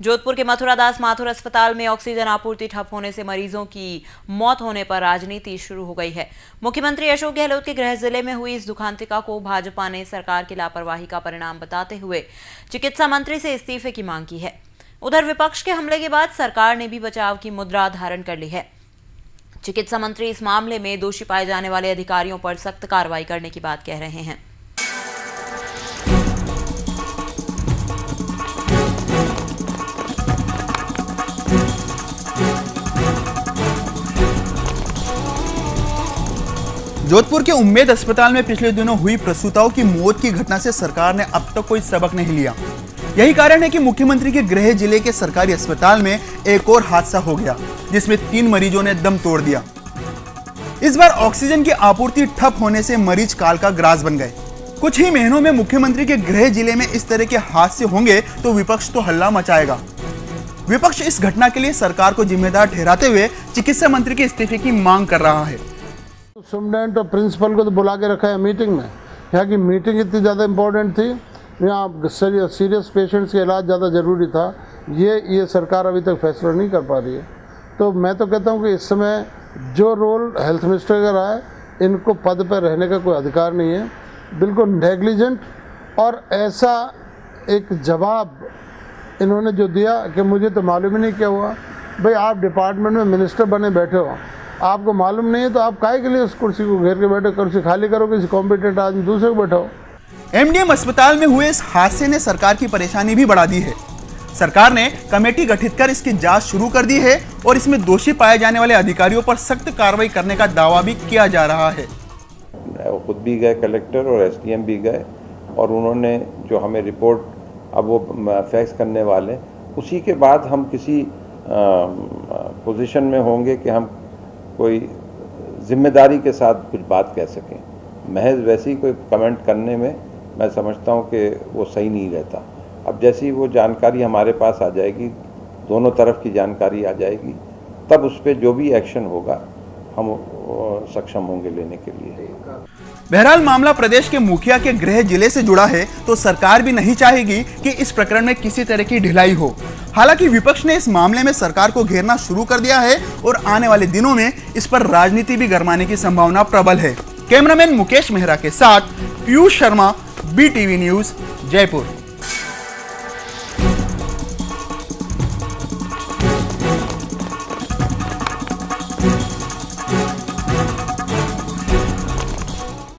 जोधपुर के मथुरादास माथुर अस्पताल में ऑक्सीजन आपूर्ति ठप होने से मरीजों की मौत होने पर राजनीति शुरू हो गई है। मुख्यमंत्री अशोक गहलोत के गृह जिले में हुई इस दुखांतिका को भाजपा ने सरकार की लापरवाही का परिणाम बताते हुए चिकित्सा मंत्री से इस्तीफे की मांग की है। उधर विपक्ष के हमले के बाद सरकार ने भी बचाव की मुद्रा धारण कर ली है। चिकित्सा मंत्री इस मामले में दोषी पाए जाने वाले अधिकारियों पर सख्त कार्रवाई करने की बात कह रहे हैं। जोधपुर के उम्मेद अस्पताल में पिछले दिनों हुई प्रसूताओं की मौत की घटना से सरकार ने अब तक कोई सबक नहीं लिया। यही कारण है कि मुख्यमंत्री के गृह जिले के सरकारी अस्पताल में एक और हादसा हो गया, जिसमें 3 मरीजों ने दम तोड़ दिया। इस बार ऑक्सीजन की आपूर्ति ठप होने से मरीज काल का ग्रास बन गए। कुछ ही महीनों में मुख्यमंत्री के गृह जिले में इस तरह के हादसे होंगे तो विपक्ष तो हल्ला मचाएगा। विपक्ष इस घटना के लिए सरकार को जिम्मेदार ठहराते हुए चिकित्सा मंत्री के इस्तीफे की मांग कर रहा है। सुप्रिटेंडेंट और प्रिंसिपल को तो बुला के रखा है मीटिंग में। यहाँ की मीटिंग इतनी ज़्यादा इम्पोर्टेंट थी, यहाँ सीरियस पेशेंट्स का इलाज ज़्यादा ज़रूरी था। ये सरकार अभी तक फैसला नहीं कर पा रही है। तो मैं तो कहता हूँ कि इस समय जो रोल हेल्थ मिनिस्टर का रहा है, इनको पद पर रहने का कोई अधिकार नहीं है। बिल्कुल नेग्लिजेंट और ऐसा एक जवाब इन्होंने जो दिया कि मुझे तो मालूम ही नहीं क्या हुआ। भाई आप डिपार्टमेंट में मिनिस्टर बने बैठे हो, आपको मालूम नहीं है तो आप काहे के लिए उस कुर्सी को घेर के बैठे, कुर्सी खाली करो, किसी कॉम्पिटेंट आदमी दूसरे को बैठाओ। एमडीएम अस्पताल में हुए इस हादसे ने सरकार की परेशानी भी बढ़ा दी है। सरकार ने कमेटी गठित कर इसकी जांच शुरू कर दी है और इसमें दोषी पाए जाने वाले अधिकारियों पर सख्त कार्रवाई करने का दावा भी किया जा रहा है। खुद भी गए कलेक्टर और एसडीएम भी गए और उन्होंने जो हमें रिपोर्ट अब वो फैक्स करने वाले, उसी के बाद हम किसी पोजीशन में होंगे कि हम कोई जिम्मेदारी के साथ कुछ बात कह सकें। महज वैसी कोई कमेंट करने में मैं समझता हूं कि वो सही नहीं रहता। अब जैसी वो जानकारी हमारे पास आ जाएगी, दोनों तरफ की जानकारी आ जाएगी, तब उस पर जो भी एक्शन होगा हम सक्षम होंगे लेने के लिए। बहरहाल मामला प्रदेश के मुखिया के गृह जिले से जुड़ा है तो सरकार भी नहीं चाहेगी कि इस प्रकरण में किसी तरह की ढिलाई हो। हालांकि विपक्ष ने इस मामले में सरकार को घेरना शुरू कर दिया है और आने वाले दिनों में इस पर राजनीति भी गरमाने की संभावना प्रबल है। कैमरामैन मुकेश मेहरा के साथ पीयूष शर्मा, BTV न्यूज, जयपुर।